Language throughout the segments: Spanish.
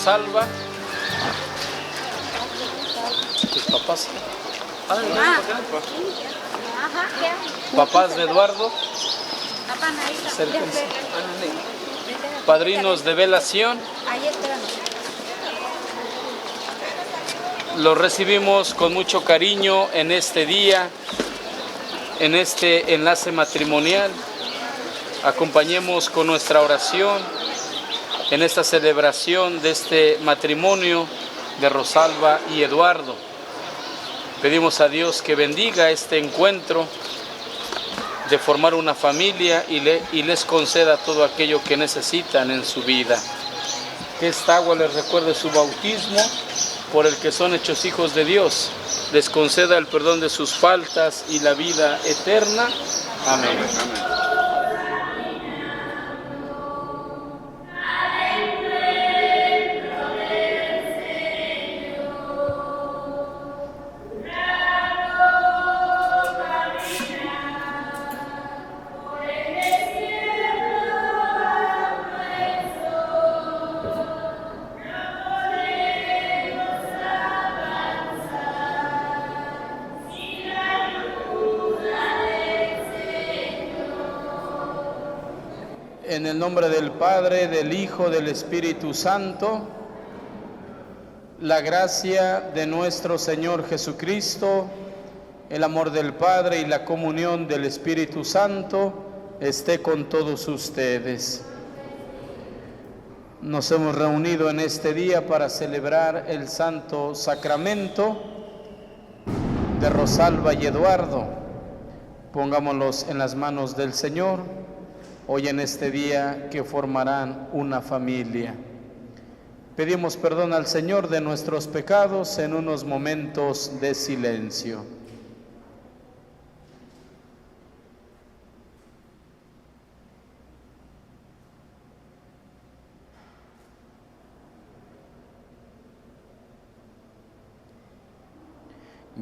Rosalba, tus papás, papás de Eduardo, acérquense. Padrinos de velación, los recibimos con mucho cariño en este día, en este enlace matrimonial. Acompañemos con nuestra oración en esta celebración de este matrimonio de Rosalba y Eduardo. Pedimos a Dios que bendiga este encuentro de formar una familia y les conceda todo aquello que necesitan en su vida. Que esta agua les recuerde su bautismo por el que son hechos hijos de Dios. Les conceda el perdón de sus faltas y la vida eterna. Amén. Amén. En el nombre del Padre, del Hijo, del Espíritu Santo, la gracia de nuestro Señor Jesucristo, el amor del Padre y la comunión del Espíritu Santo esté con todos ustedes. Nos hemos reunido en este día para celebrar el Santo Sacramento de Rosalba y Eduardo. Pongámoslos en las manos del Señor. Hoy en este día que formarán una familia. Pedimos perdón al Señor de nuestros pecados en unos momentos de silencio.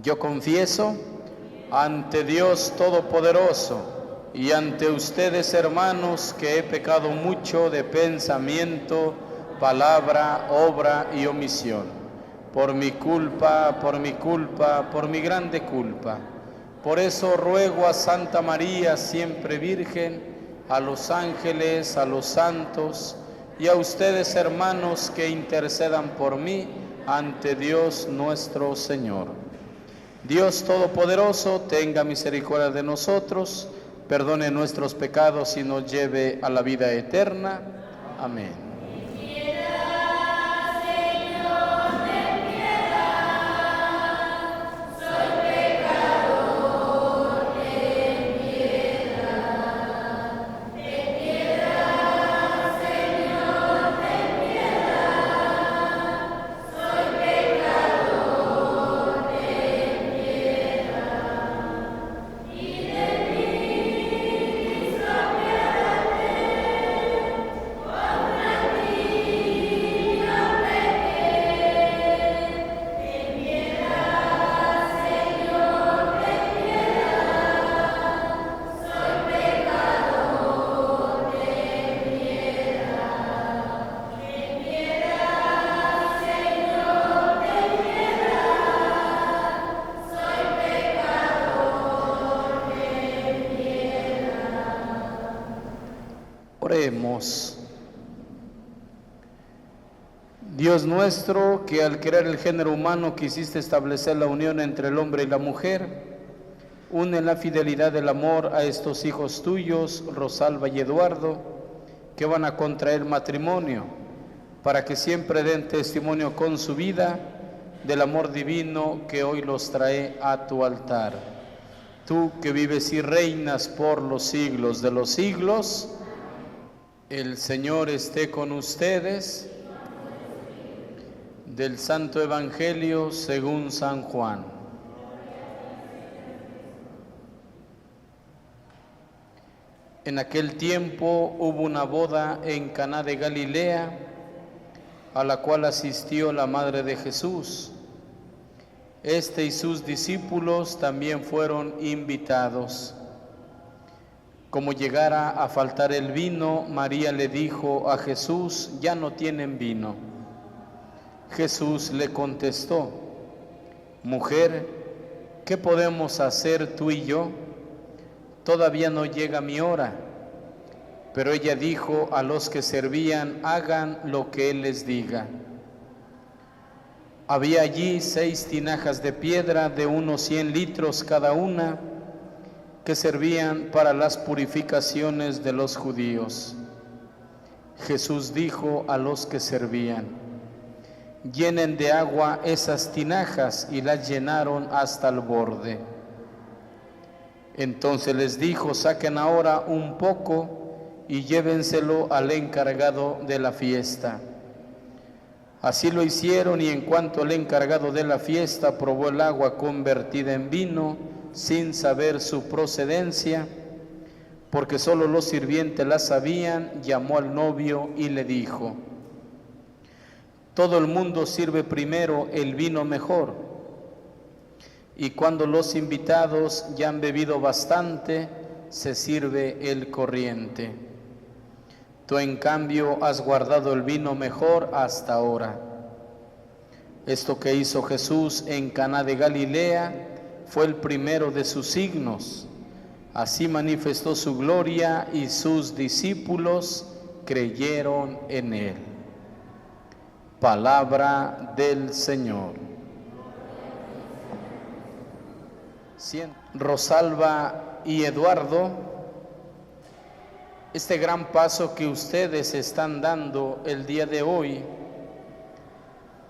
Yo confieso ante Dios Todopoderoso y ante ustedes, hermanos, que he pecado mucho de pensamiento, palabra, obra y omisión. Por mi culpa, por mi grande culpa. Por eso ruego a Santa María, siempre Virgen, a los ángeles, a los santos y a ustedes, hermanos, que intercedan por mí ante Dios nuestro Señor. Dios Todopoderoso, tenga misericordia de nosotros, perdone nuestros pecados y nos lleve a la vida eterna. Amén. Oremos. Dios nuestro, que al crear el género humano quisiste establecer la unión entre el hombre y la mujer, Une en la fidelidad del amor a estos hijos tuyos, Rosalba y Eduardo, que van a contraer matrimonio, para que siempre den testimonio con su vida del amor divino que hoy los trae a tu altar. Tú que vives y reinas por los siglos de los siglos, el Señor esté con ustedes. Del Santo Evangelio según San Juan. En aquel tiempo hubo una boda en Caná de Galilea, a la cual asistió la madre de Jesús. Este y sus discípulos también fueron invitados. Como llegara a faltar el vino, María le dijo a Jesús: ya no tienen vino. Jesús le contestó: mujer, ¿qué podemos hacer tú y yo? Todavía no llega mi hora. Pero ella dijo a los que servían: hagan lo que Él les diga. Había allí 6 tinajas de piedra de unos 100 litros cada una, que servían para las purificaciones de los judíos. Jesús dijo a los que servían: llenen de agua esas tinajas, y las llenaron hasta el borde. Entonces les dijo: saquen ahora un poco y llévenselo al encargado de la fiesta. Así lo hicieron, y en cuanto el encargado de la fiesta probó el agua convertida en vino, sin saber su procedencia, porque solo los sirvientes la sabían, llamó al novio y le dijo: todo el mundo sirve primero el vino mejor, y cuando los invitados ya han bebido bastante, se sirve el corriente. Tú, en cambio, has guardado el vino mejor hasta ahora. Esto que hizo Jesús en Caná de Galilea fue el primero de sus signos. Así manifestó su gloria, y sus discípulos creyeron en él. Palabra del Señor. Rosalba y Eduardo, este gran paso que ustedes están dando el día de hoy,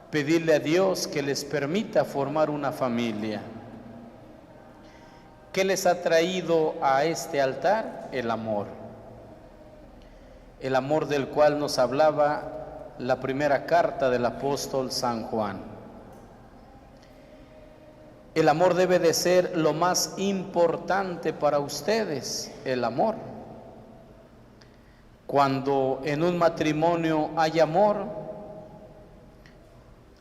pedirle a Dios que les permita formar una familia. ¿Qué les ha traído a este altar? El amor. El amor del cual nos hablaba la primera carta del apóstol San Juan. El amor debe de ser lo más importante para ustedes, el amor. Cuando en un matrimonio hay amor,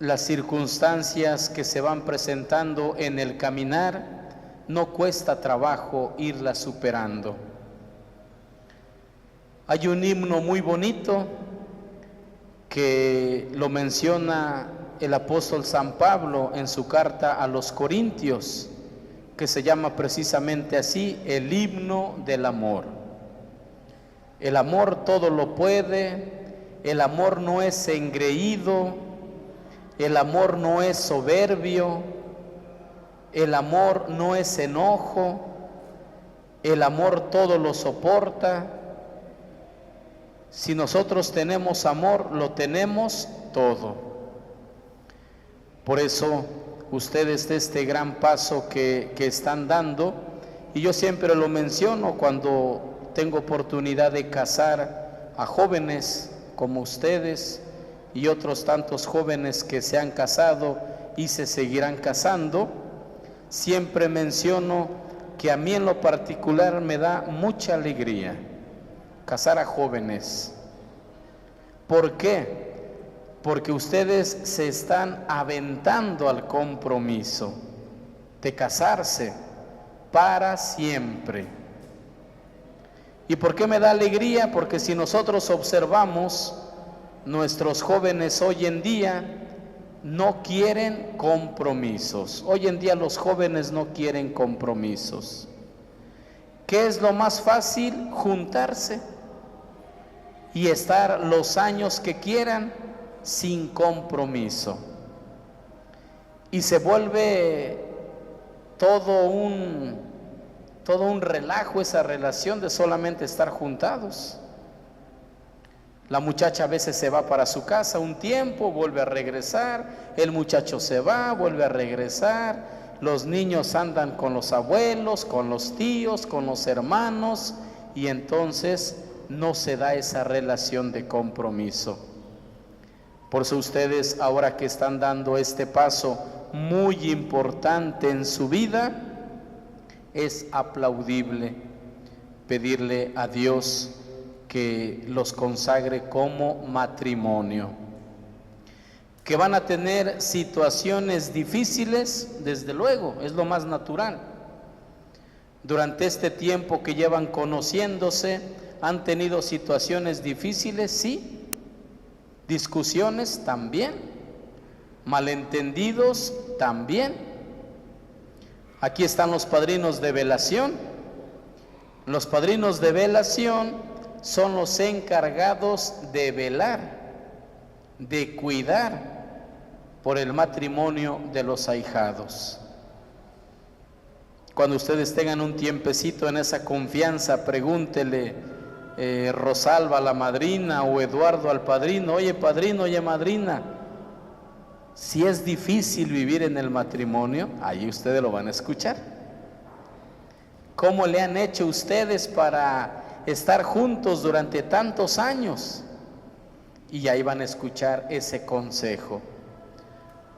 las circunstancias que se van presentando en el caminar no cuesta trabajo irlas superando. Hay un himno muy bonito que lo menciona el apóstol San Pablo en su carta a los Corintios, que se llama precisamente así: el himno del amor. El amor todo lo puede, el amor no es engreído, el amor no es soberbio, el amor no es enojo, el amor todo lo soporta. Si nosotros tenemos amor, lo tenemos todo. Por eso ustedes, de este gran paso que están dando, y yo siempre lo menciono cuando tengo oportunidad de casar a jóvenes como ustedes y otros tantos jóvenes que se han casado y se seguirán casando, siempre menciono que a mí en lo particular me da mucha alegría casar a jóvenes. ¿Por qué? Porque ustedes se están aventando al compromiso de casarse para siempre. ¿Y por qué me da alegría? Porque si nosotros observamos, nuestros jóvenes hoy en día no quieren compromisos. Hoy en día los jóvenes no quieren compromisos. ¿Qué es lo más fácil? Juntarse y estar los años que quieran sin compromiso. Y se vuelve todo un todo un relajo esa relación de solamente estar juntados. La muchacha a veces se va para su casa un tiempo, vuelve a regresar, el muchacho se va, vuelve a regresar, los niños andan con los abuelos, con los tíos, con los hermanos, y entonces no se da esa relación de compromiso. Por eso ustedes, ahora que están dando este paso muy importante en su vida, es aplaudible pedirle a Dios que los consagre como matrimonio. Que van a tener situaciones difíciles, desde luego, es lo más natural. Durante este tiempo que llevan conociéndose, ¿han tenido situaciones difíciles? Sí. Discusiones también. Malentendidos también. Aquí están los padrinos de velación. Los padrinos de velación son los encargados de velar, de cuidar por el matrimonio de los ahijados. Cuando ustedes tengan un tiempecito en esa confianza, pregúntele Rosalba a la madrina o Eduardo al padrino: oye padrino, oye madrina, si es difícil vivir en el matrimonio, ahí ustedes lo van a escuchar. ¿Cómo le han hecho ustedes para estar juntos durante tantos años? Y ahí van a escuchar ese consejo,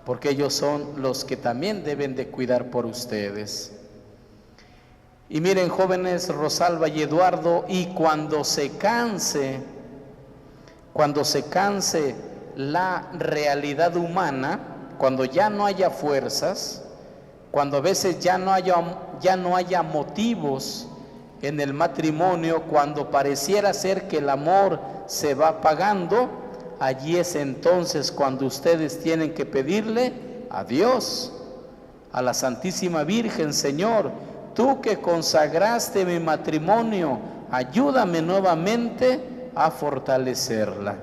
porque ellos son los que también deben de cuidar por ustedes. Y miren, jóvenes, Rosalba y Eduardo, y cuando se canse la realidad humana, cuando ya no haya fuerzas, cuando a veces ya no haya motivos en el matrimonio, cuando pareciera ser que el amor se va apagando, allí es entonces cuando ustedes tienen que pedirle a Dios, a la Santísima Virgen: Señor, tú que consagraste mi matrimonio, ayúdame nuevamente a fortalecerla.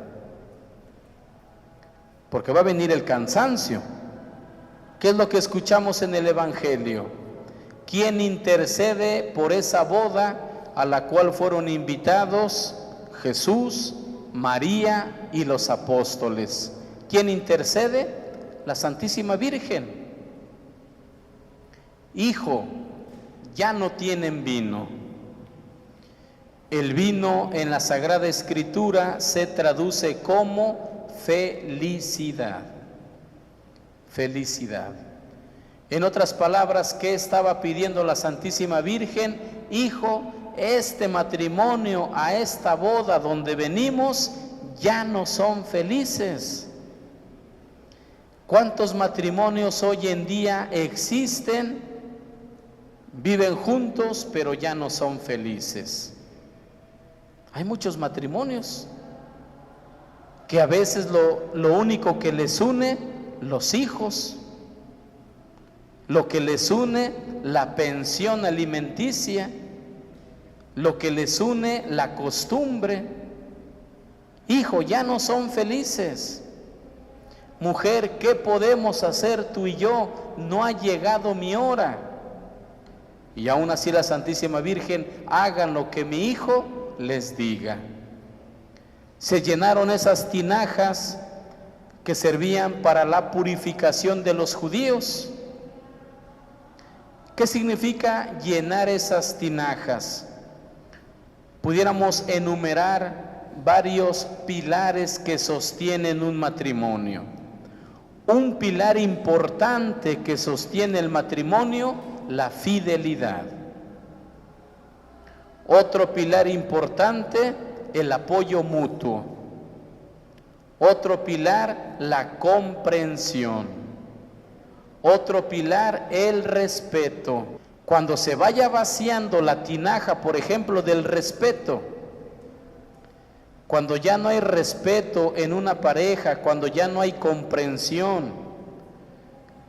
Porque va a venir el cansancio. ¿Qué es lo que escuchamos en el Evangelio? ¿Quién intercede por esa boda a la cual fueron invitados Jesús, María y los apóstoles? ¿Quién intercede? La Santísima Virgen. Hijo, ya no tienen vino. El vino en la Sagrada Escritura se traduce como felicidad. Felicidad. En otras palabras, ¿qué estaba pidiendo la Santísima Virgen? Hijo, este matrimonio, a esta boda donde venimos, ya no son felices. ¿Cuántos matrimonios hoy en día existen? Viven juntos, pero ya no son felices. Hay muchos matrimonios que a veces lo único que les une, los hijos, lo que les une, la pensión alimenticia, lo que les une, la costumbre. Hijo, ya no son felices. Mujer, ¿qué podemos hacer tú y yo? No ha llegado mi hora. Y aún así la Santísima Virgen: hagan lo que mi hijo les diga. Se llenaron esas tinajas que servían para la purificación de los judíos. ¿Qué significa llenar esas tinajas? Pudiéramos enumerar varios pilares que sostienen un matrimonio. Un pilar importante que sostiene el matrimonio: la fidelidad. Otro pilar importante: el apoyo mutuo. Otro pilar: la comprensión. Otro pilar: el respeto. Cuando se vaya vaciando la tinaja, por ejemplo, del respeto, cuando ya no hay respeto en una pareja, cuando ya no hay comprensión,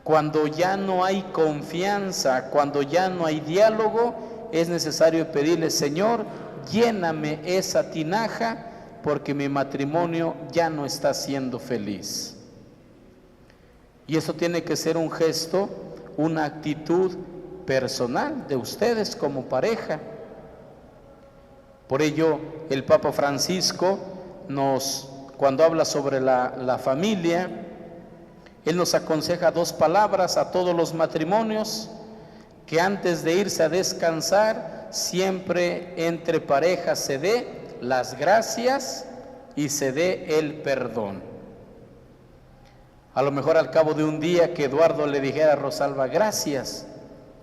cuando ya no hay confianza, cuando ya no hay diálogo, es necesario pedirle: Señor, lléname esa tinaja, porque mi matrimonio ya no está siendo feliz. Y eso tiene que ser un gesto, una actitud personal de ustedes como pareja. Por ello, el Papa Francisco cuando habla sobre la familia, él nos aconseja 2 palabras a todos los matrimonios: que antes de irse a descansar, siempre entre parejas se dé las gracias y se dé el perdón. A lo mejor al cabo de un día que Eduardo le dijera a Rosalba: gracias,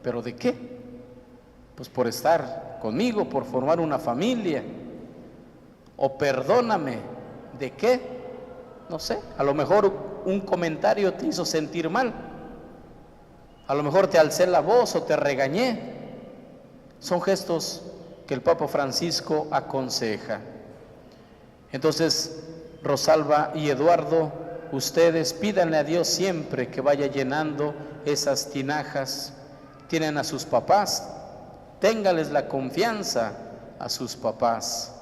¿pero de qué? Pues por estar conmigo, por formar una familia. O perdóname, ¿de qué? No sé, a lo mejor un comentario te hizo sentir mal. A lo mejor te alcé la voz o te regañé. Son gestos que el Papa Francisco aconseja. Entonces, Rosalba y Eduardo, ustedes pídanle a Dios siempre que vaya llenando esas tinajas. Tienen a sus papás, téngales la confianza a sus papás.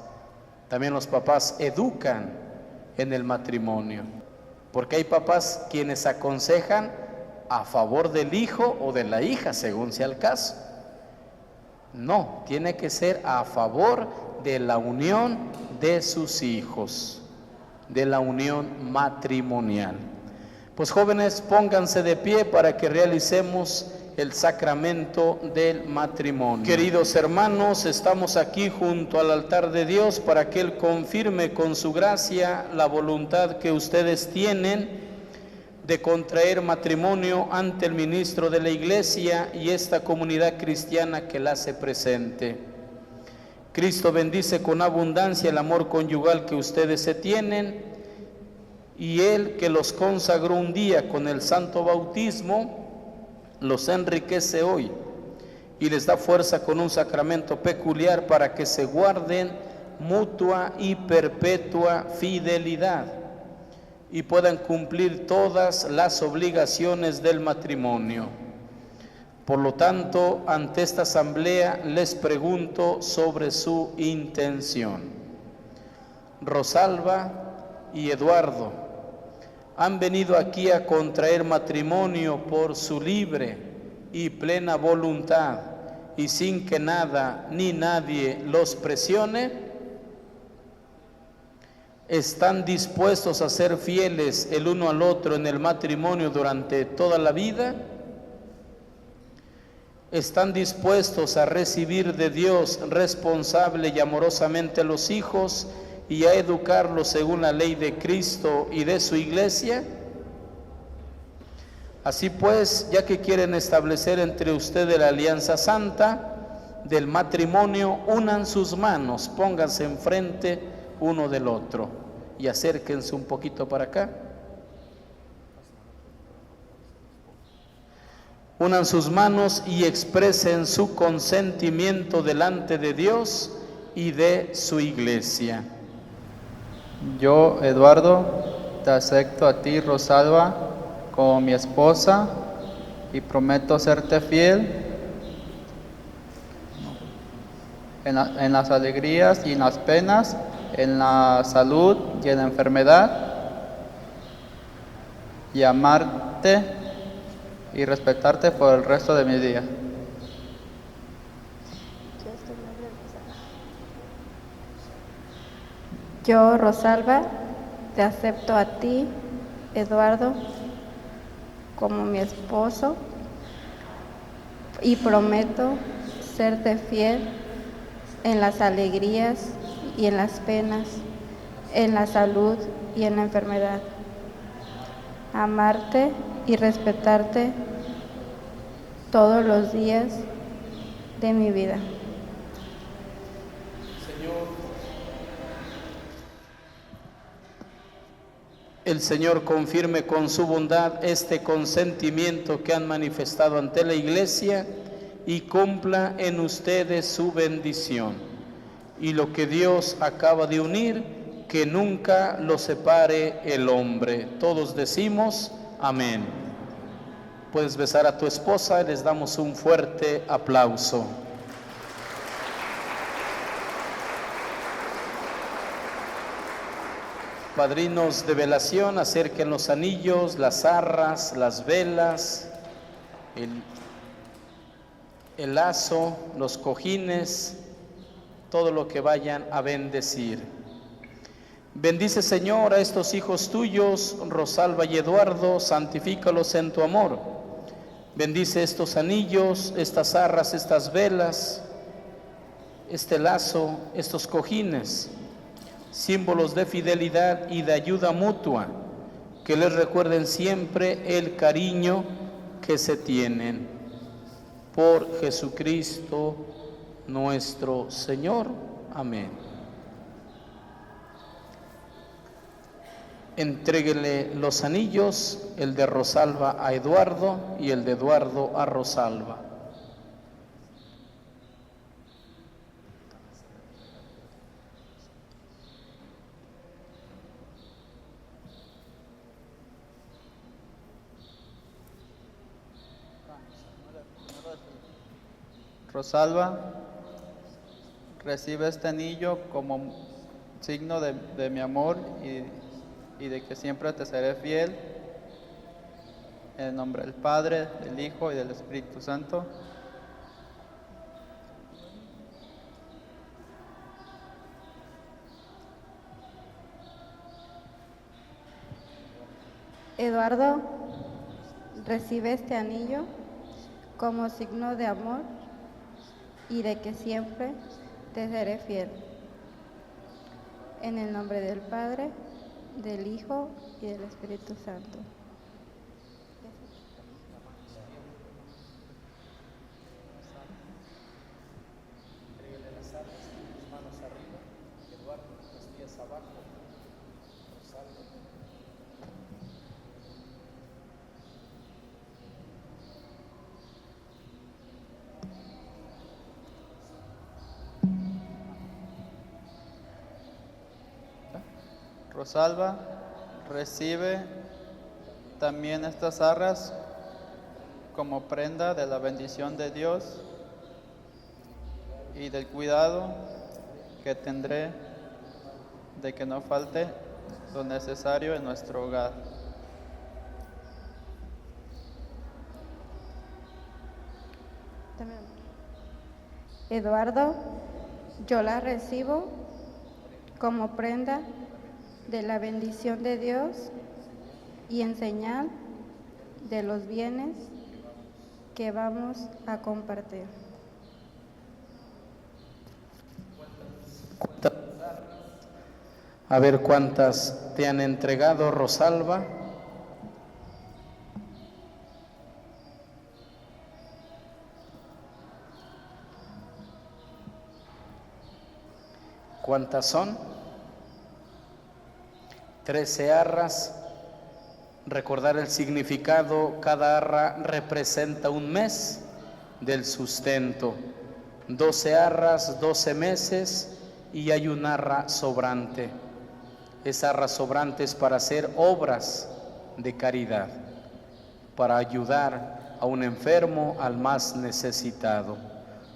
También los papás educan en el matrimonio, porque hay papás quienes aconsejan a favor del hijo o de la hija, según sea el caso. No, tiene que ser a favor de la unión de sus hijos, de la unión matrimonial. Pues jóvenes, pónganse de pie para que realicemos el sacramento del matrimonio. Queridos hermanos, estamos aquí junto al altar de Dios para que Él confirme con su gracia la voluntad que ustedes tienen de contraer matrimonio ante el ministro de la Iglesia y esta comunidad cristiana que la hace presente. Cristo bendice con abundancia el amor conyugal que ustedes se tienen, y Él, que los consagró un día con el santo bautismo, los enriquece hoy y les da fuerza con un sacramento peculiar para que se guarden mutua y perpetua fidelidad y puedan cumplir todas las obligaciones del matrimonio. Por lo tanto, ante esta asamblea les pregunto sobre su intención. Rosalba y Eduardo, ¿han venido aquí a contraer matrimonio por su libre y plena voluntad y sin que nada ni nadie los presione? ¿Están dispuestos a ser fieles el uno al otro en el matrimonio durante toda la vida? ¿Están dispuestos a recibir de Dios responsable y amorosamente a los hijos y a educarlos según la ley de Cristo y de su Iglesia? Así pues, ya que quieren establecer entre ustedes la alianza santa del matrimonio, unan sus manos, pónganse enfrente uno del otro y acérquense un poquito para acá. Unan sus manos y expresen su consentimiento delante de Dios y de su Iglesia. Yo, Eduardo, te acepto a ti, Rosalba, como mi esposa y prometo serte fiel en las alegrías y en las penas, en la salud y en la enfermedad, y amarte y respetarte por el resto de mi día. Yo, Rosalba, te acepto a ti, Eduardo, como mi esposo y prometo serte fiel en las alegrías y en las penas, en la salud y en la enfermedad, amarte y respetarte todos los días de mi vida. El Señor confirme con su bondad este consentimiento que han manifestado ante la Iglesia y cumpla en ustedes su bendición. Y lo que Dios acaba de unir, que nunca lo separe el hombre. Todos decimos amén. Puedes besar a tu esposa y les damos un fuerte aplauso. Padrinos de velación, acerquen los anillos, las arras, las velas, el lazo, los cojines, todo lo que vayan a bendecir. Bendice, Señor, a estos hijos tuyos, Rosalba y Eduardo, santifícalos en tu amor. Bendice estos anillos, estas arras, estas velas, este lazo, estos cojines, símbolos de fidelidad y de ayuda mutua, que les recuerden siempre el cariño que se tienen. Por Jesucristo nuestro Señor. Amén. Entréguele los anillos, el de Rosalba a Eduardo y el de Eduardo a Rosalba. Rosalba, recibe este anillo como signo de mi amor y de que siempre te seré fiel. En el nombre del Padre, del Hijo y del Espíritu Santo. Eduardo, recibe este anillo como signo de amor y de que siempre te seré fiel. En el nombre del Padre, del Hijo y del Espíritu Santo. Entréguele las armas, tus manos arriba, Eduardo, los pies abajo, Rosalba. Rosalba, recibe también estas arras como prenda de la bendición de Dios y del cuidado que tendré de que no falte lo necesario en nuestro hogar. Eduardo, yo la recibo como prenda de la bendición de Dios y en señal de los bienes que vamos a compartir. A ver cuántas te han entregado, Rosalba. ¿Cuántas son? 13 arras. Recordar el significado: cada arra representa un mes del sustento. 12 arras, 12 meses, y hay un arra sobrante. Esa arra sobrante es para hacer obras de caridad, para ayudar a un enfermo, al más necesitado.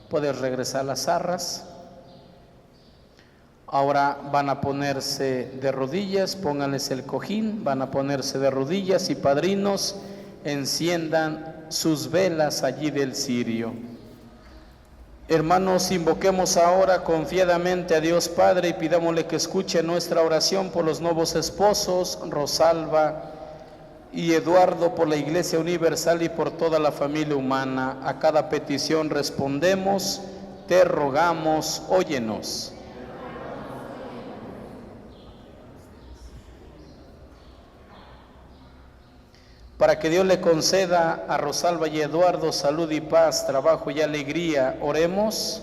¿Puedes regresar las arras? Ahora van a ponerse de rodillas, pónganles el cojín, van a ponerse de rodillas y padrinos, enciendan sus velas allí del cirio. Hermanos, invoquemos ahora confiadamente a Dios Padre y pidámosle que escuche nuestra oración por los nuevos esposos, Rosalba y Eduardo, por la Iglesia Universal y por toda la familia humana. A cada petición respondemos: te rogamos, óyenos. Para que Dios le conceda a Rosalba y Eduardo salud y paz, trabajo y alegría, oremos.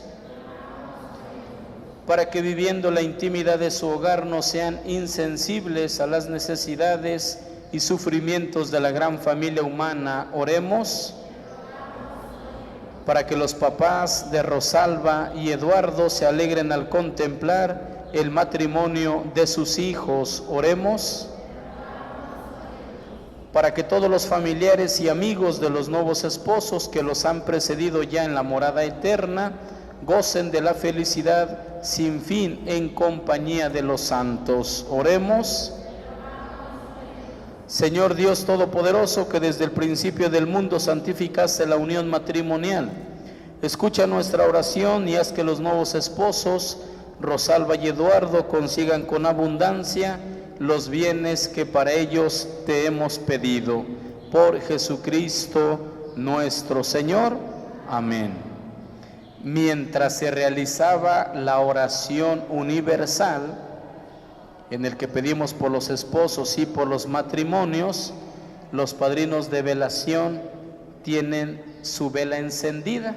Para que viviendo la intimidad de su hogar no sean insensibles a las necesidades y sufrimientos de la gran familia humana, oremos. Para que los papás de Rosalba y Eduardo se alegren al contemplar el matrimonio de sus hijos, oremos. Para que todos los familiares y amigos de los nuevos esposos que los han precedido ya en la morada eterna gocen de la felicidad sin fin en compañía de los santos. Oremos. Señor Dios Todopoderoso, que desde el principio del mundo santificaste la unión matrimonial Escucha nuestra oración y haz que los nuevos esposos, Rosalba y Eduardo, consigan con abundancia los bienes que para ellos te hemos pedido. Por Jesucristo nuestro Señor. Amén. Mientras se realizaba la oración universal, en el que pedimos por los esposos y por los matrimonios, los padrinos de velación tienen su vela encendida.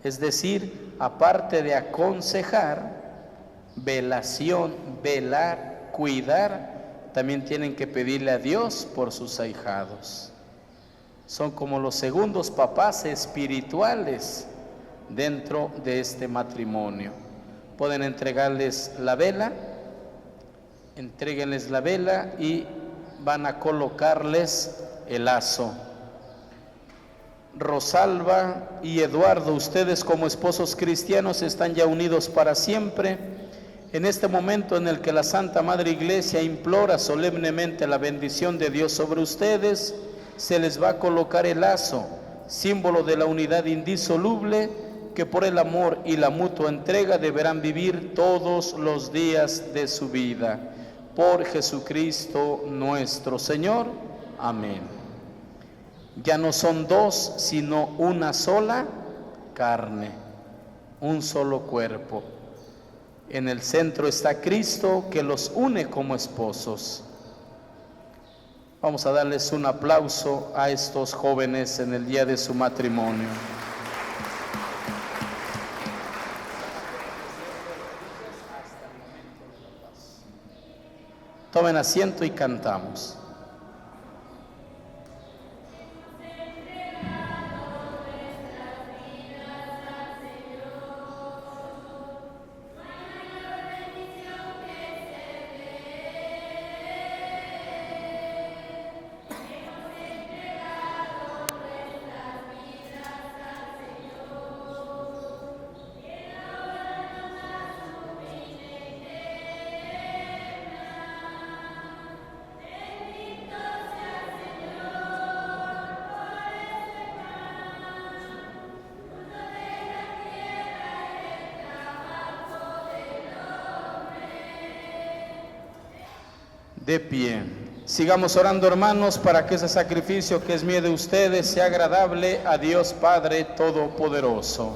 Es decir, aparte de aconsejar, velación, velar, cuidar, también tienen que pedirle a Dios por sus ahijados. Son como los segundos papás espirituales dentro de este matrimonio. Pueden entregarles la vela, entréguenles la vela y van a colocarles el lazo. Rosalba y Eduardo, ustedes como esposos cristianos están ya unidos para siempre. En este momento en el que la Santa Madre Iglesia implora solemnemente la bendición de Dios sobre ustedes, se les va a colocar el lazo, símbolo de la unidad indisoluble que por el amor y la mutua entrega deberán vivir todos los días de su vida. Por Jesucristo nuestro Señor. Amén. Ya no son dos, sino una sola carne, un solo cuerpo. En el centro está Cristo que los une como esposos. Vamos a darles un aplauso a estos jóvenes en el día de su matrimonio. Tomen asiento y cantamos. De pie. Sigamos orando, hermanos, para que ese sacrificio que es mío de ustedes sea agradable a Dios Padre Todopoderoso.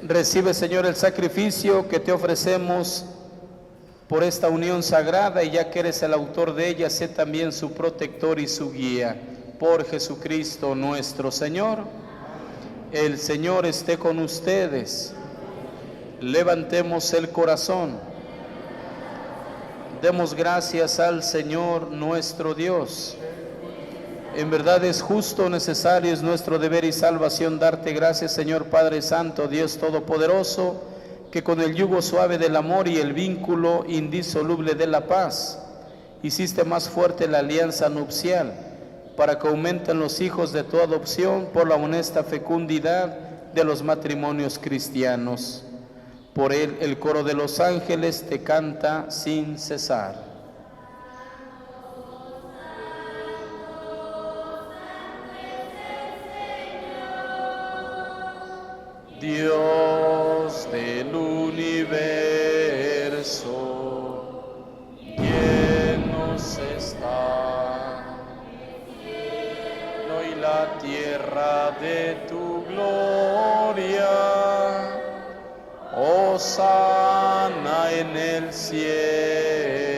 Recibe, Señor, el sacrificio que te ofrecemos por esta unión sagrada, y ya que eres el autor de ella, sé también su protector y su guía. Por Jesucristo nuestro Señor. El Señor esté con ustedes. Levantemos el corazón. Demos gracias al Señor nuestro Dios. En verdad es justo, necesario, es nuestro deber y salvación darte gracias, Señor Padre Santo, Dios Todopoderoso, que con el yugo suave del amor y el vínculo indisoluble de la paz, hiciste más fuerte la alianza nupcial, para que aumenten los hijos de tu adopción por la honesta fecundidad de los matrimonios cristianos. Por él el coro de los ángeles te canta sin cesar. Dios del universo, llenos está y la tierra de tu gloria. Hosana en el cielo.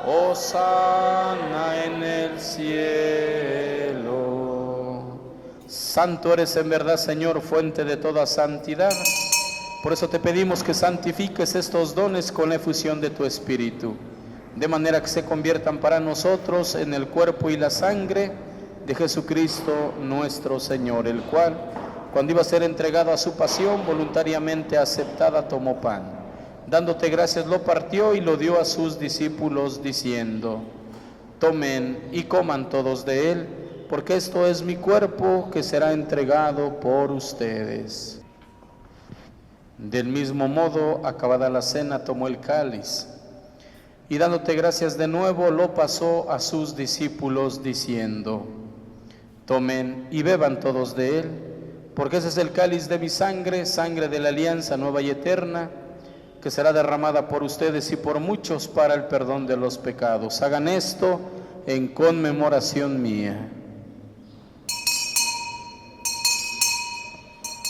Hosana en el cielo. Santo eres en verdad, Señor, fuente de toda santidad. Por eso te pedimos que santifiques estos dones con la efusión de tu Espíritu, de manera que se conviertan para nosotros en el cuerpo y la sangre de Jesucristo nuestro Señor, el cual, cuando iba a ser entregado a su pasión, voluntariamente aceptada, tomó pan. Dándote gracias, lo partió y lo dio a sus discípulos, diciendo: tomen y coman todos de él, porque esto es mi cuerpo que será entregado por ustedes. Del mismo modo, acabada la cena, tomó el cáliz y dándote gracias de nuevo, lo pasó a sus discípulos diciendo: tomen y beban todos de él, porque ese es el cáliz de mi sangre, sangre de la alianza nueva y eterna, que será derramada por ustedes y por muchos para el perdón de los pecados. Hagan esto en conmemoración mía.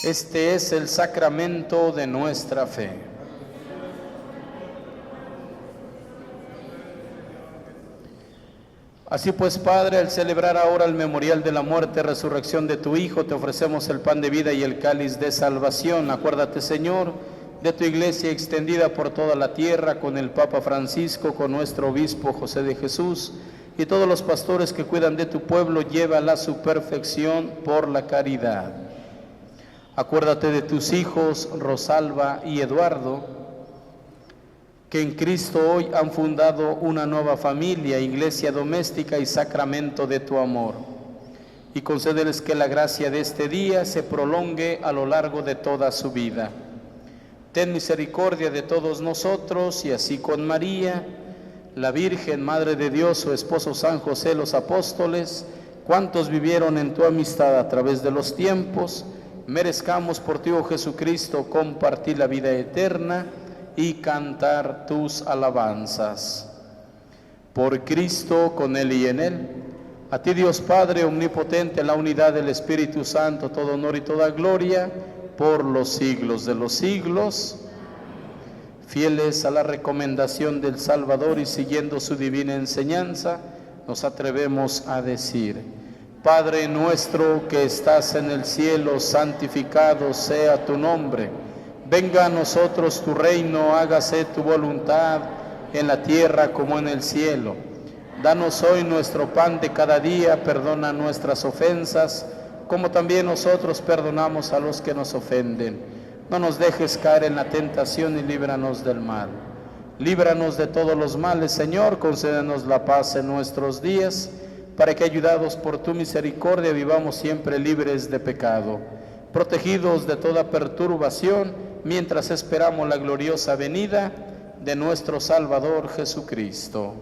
Este es el sacramento de nuestra fe. Así pues, Padre, al celebrar ahora el memorial de la muerte y resurrección de tu Hijo, te ofrecemos el pan de vida y el cáliz de salvación. Acuérdate, Señor, de tu iglesia extendida por toda la tierra, con el Papa Francisco, con nuestro obispo José de Jesús, y todos los pastores que cuidan de tu pueblo, llévala a su perfección por la caridad. Acuérdate de tus hijos Rosalba y Eduardo, que en Cristo hoy han fundado una nueva familia, iglesia doméstica y sacramento de tu amor. Y concédeles que la gracia de este día se prolongue a lo largo de toda su vida. Ten misericordia de todos nosotros, y así con María, la Virgen, Madre de Dios, su esposo San José, los apóstoles, cuantos vivieron en tu amistad a través de los tiempos, merezcamos por ti, oh Jesucristo, compartir la vida eterna y cantar tus alabanzas. Por Cristo, con Él y en Él, a ti Dios Padre omnipotente, la unidad del Espíritu Santo, todo honor y toda gloria, por los siglos de los siglos. Fieles a la recomendación del Salvador y siguiendo su divina enseñanza, nos atrevemos a decir: Padre nuestro que estás en el cielo, santificado sea tu nombre. Venga a nosotros tu reino, hágase tu voluntad en la tierra como en el cielo. Danos hoy nuestro pan de cada día, perdona nuestras ofensas, como también nosotros perdonamos a los que nos ofenden. No nos dejes caer en la tentación y líbranos del mal. Líbranos de todos los males, Señor, concédenos la paz en nuestros días, para que, ayudados por tu misericordia, vivamos siempre libres de pecado, protegidos de toda perturbación, mientras esperamos la gloriosa venida de nuestro Salvador Jesucristo.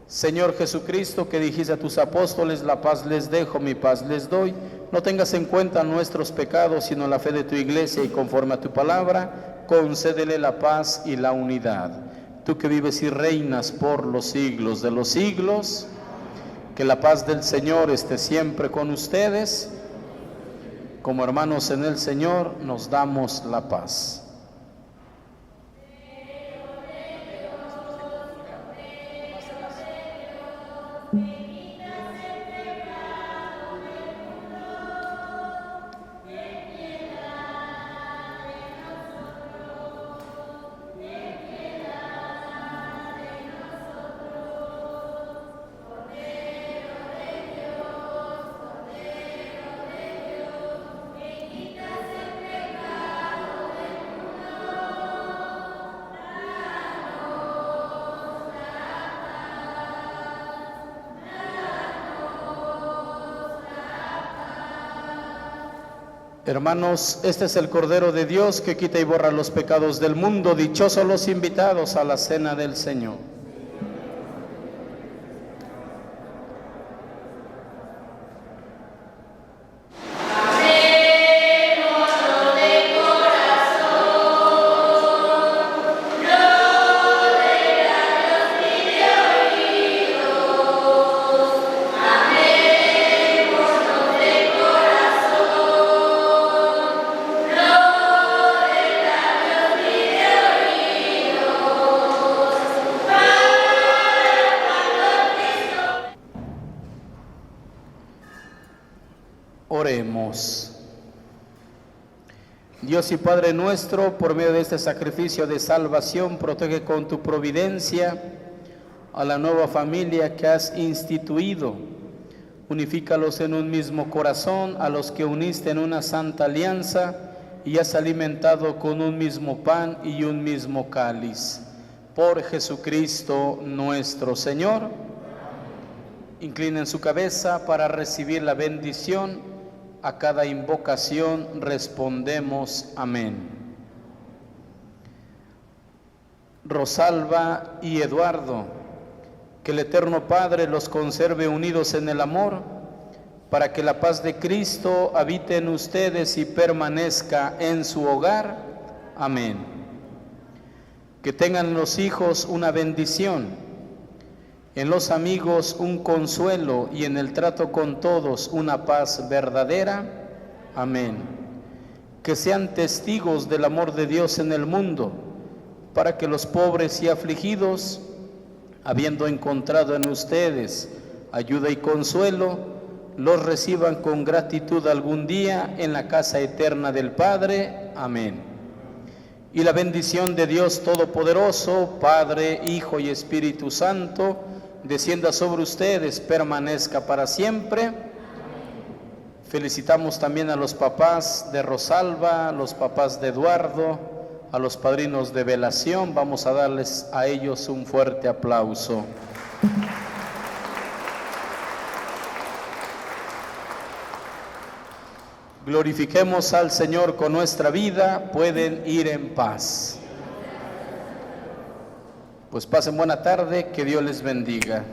Señor Jesucristo, que dijiste a tus apóstoles: la paz les dejo, mi paz les doy, no tengas en cuenta nuestros pecados, sino la fe de tu iglesia, y conforme a tu palabra, concédele la paz y la unidad. Tú que vives y reinas por los siglos de los siglos, que la paz del Señor esté siempre con ustedes. Como hermanos en el Señor, nos damos la paz. Hermanos, este es el Cordero de Dios que quita y borra los pecados del mundo. Dichosos los invitados a la cena del Señor. Oremos. Dios y Padre nuestro, por medio de este sacrificio de salvación, protege con tu providencia a la nueva familia que has instituido. Unifícalos en un mismo corazón, a los que uniste en una santa alianza y has alimentado con un mismo pan y un mismo cáliz. Por Jesucristo nuestro Señor. Inclinen su cabeza para recibir la bendición. A cada invocación respondemos amén. Rosalba y Eduardo, que el Eterno Padre los conserve unidos en el amor, para que la paz de Cristo habite en ustedes y permanezca en su hogar. Amén. Que tengan los hijos una bendición, en los amigos un consuelo y en el trato con todos una paz verdadera. Amén. Que sean testigos del amor de Dios en el mundo, para que los pobres y afligidos, habiendo encontrado en ustedes ayuda y consuelo, los reciban con gratitud algún día en la casa eterna del Padre. Amén. Y la bendición de Dios Todopoderoso, Padre, Hijo y Espíritu Santo, descienda sobre ustedes, permanezca para siempre. Felicitamos también a los papás de Rosalba, a los papás de Eduardo, a los padrinos de velación. Vamos a darles a ellos un fuerte aplauso. Glorifiquemos al Señor con nuestra vida. Pueden ir en paz. Pues pasen buena tarde, que Dios les bendiga.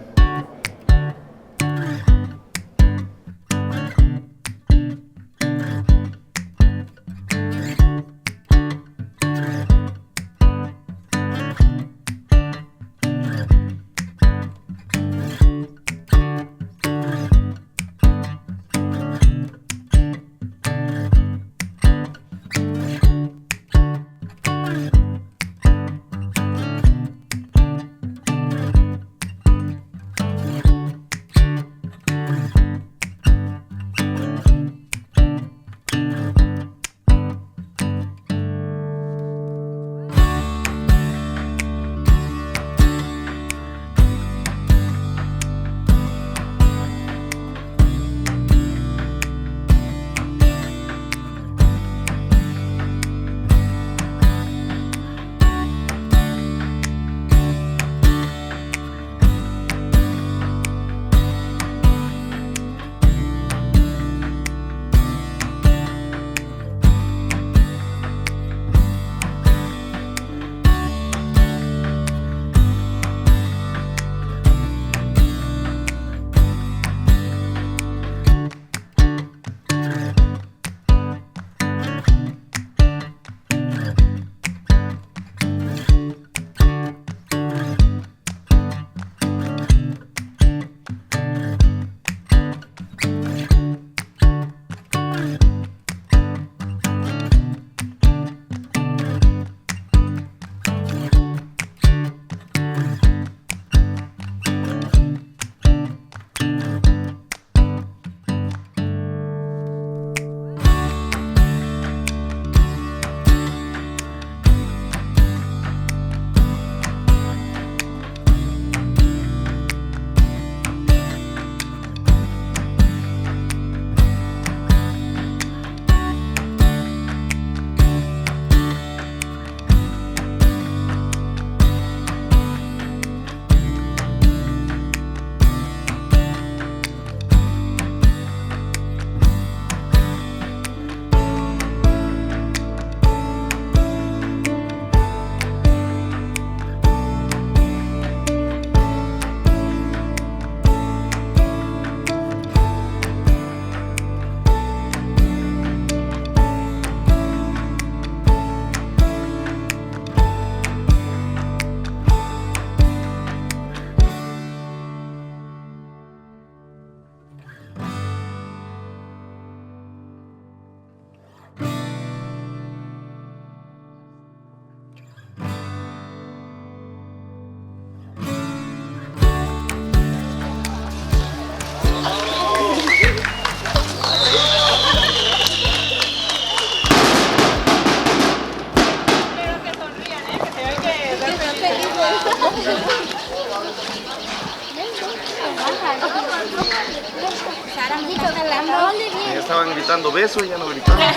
Ya estaban gritando besos y ya no gritaban.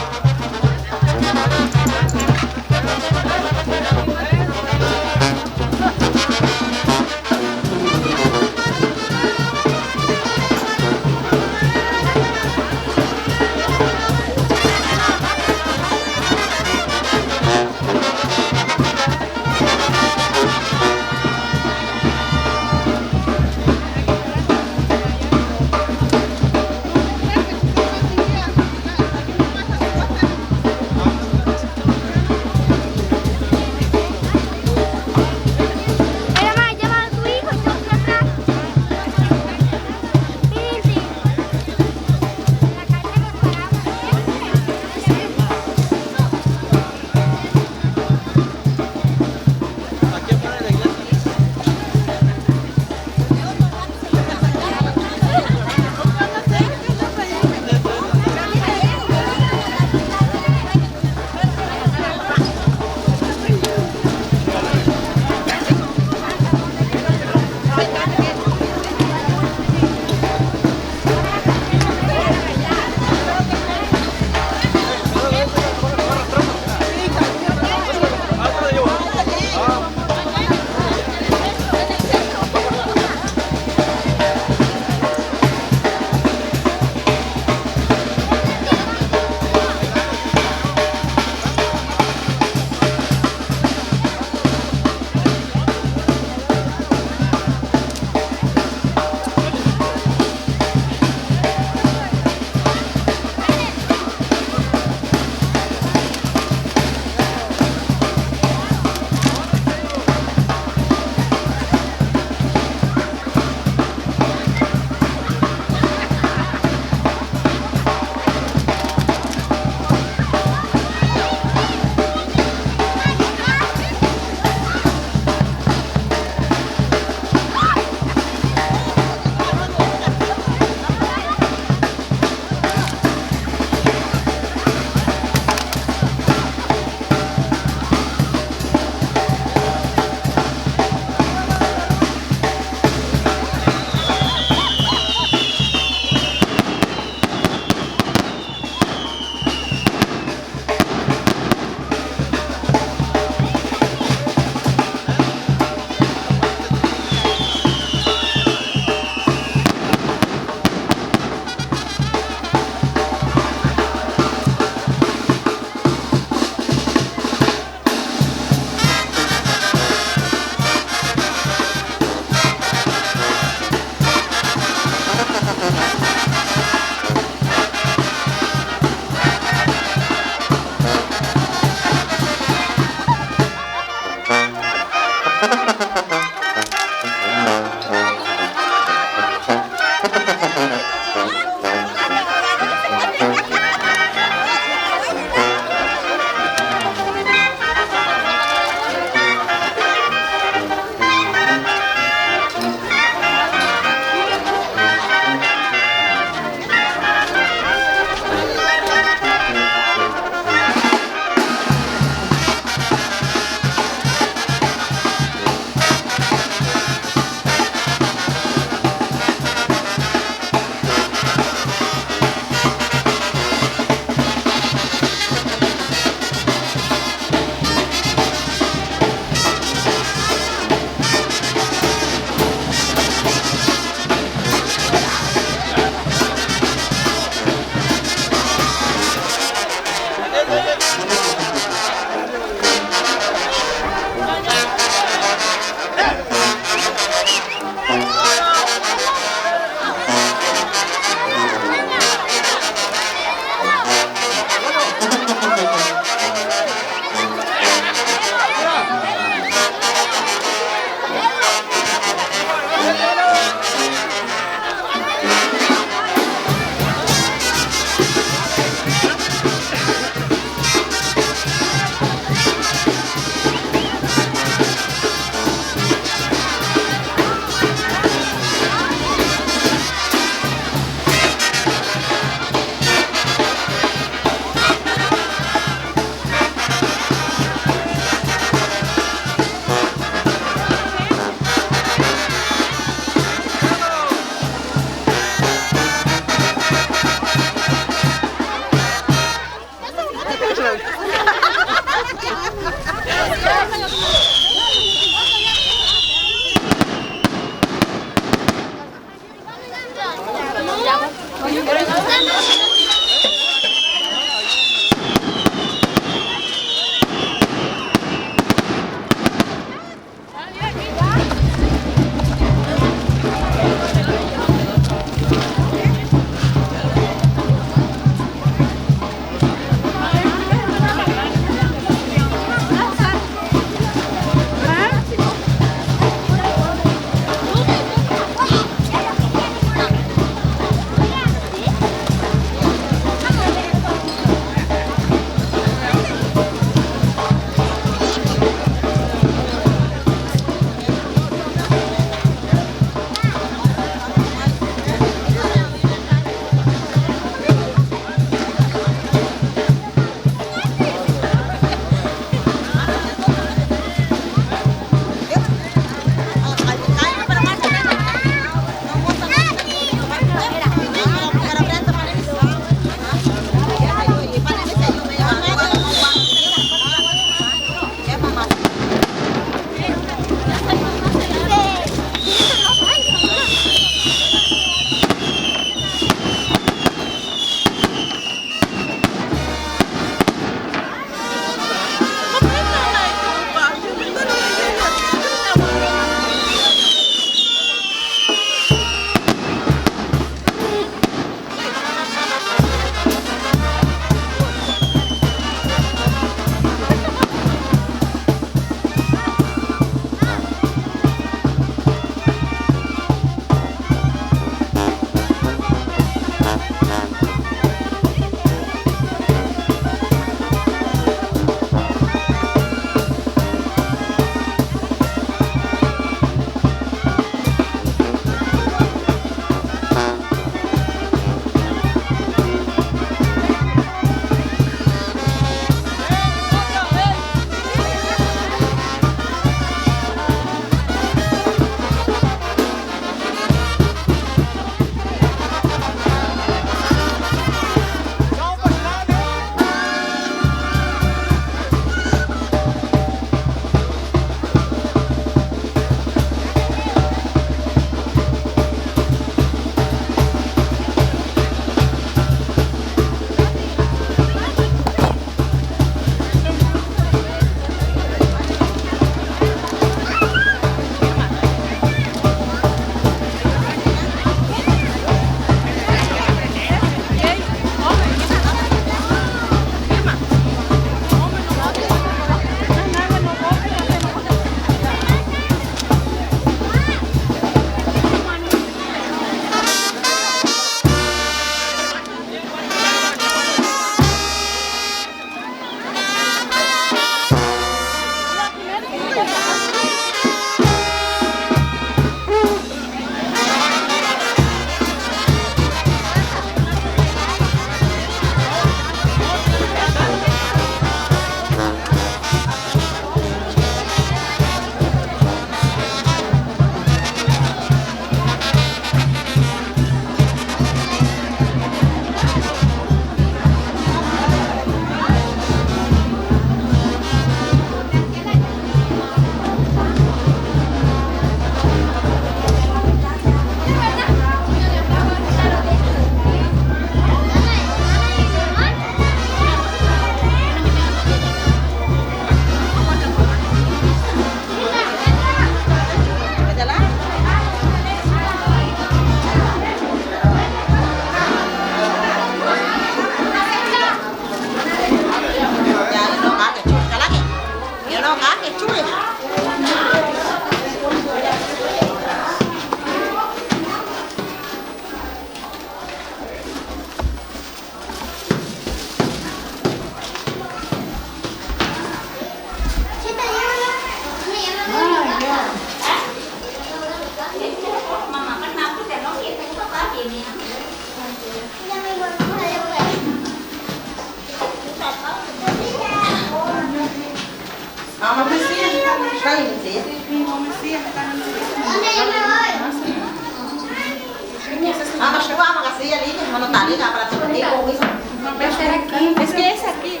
Mas que vamos a hacer ali, mas não tá ali, dá para tu aqui ou isso? Va a ser aquí. Es que es aquí.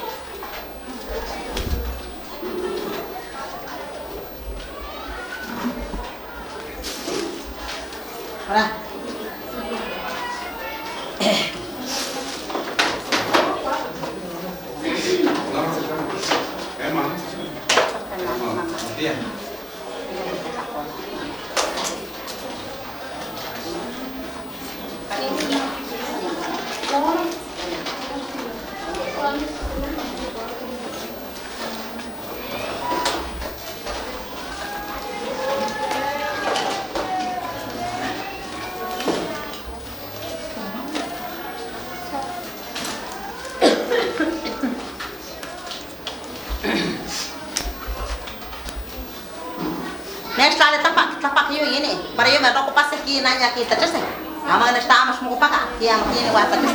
Hola. Nesta área tapak yo ini, para yo me roco pase aquí nanya aquí terus eh. Ama nesta amas mo paka, kia mo kini wa terus.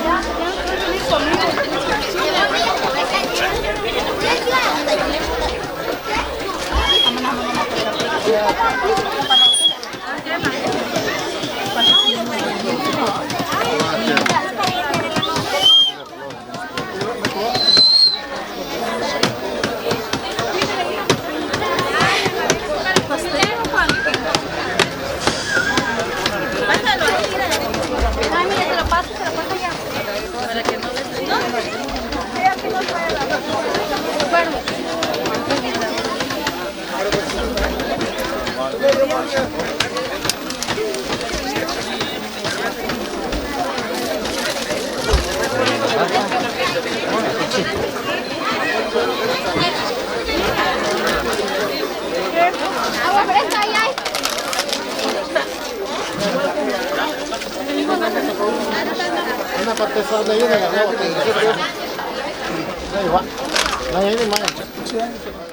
Una parte de ahí de la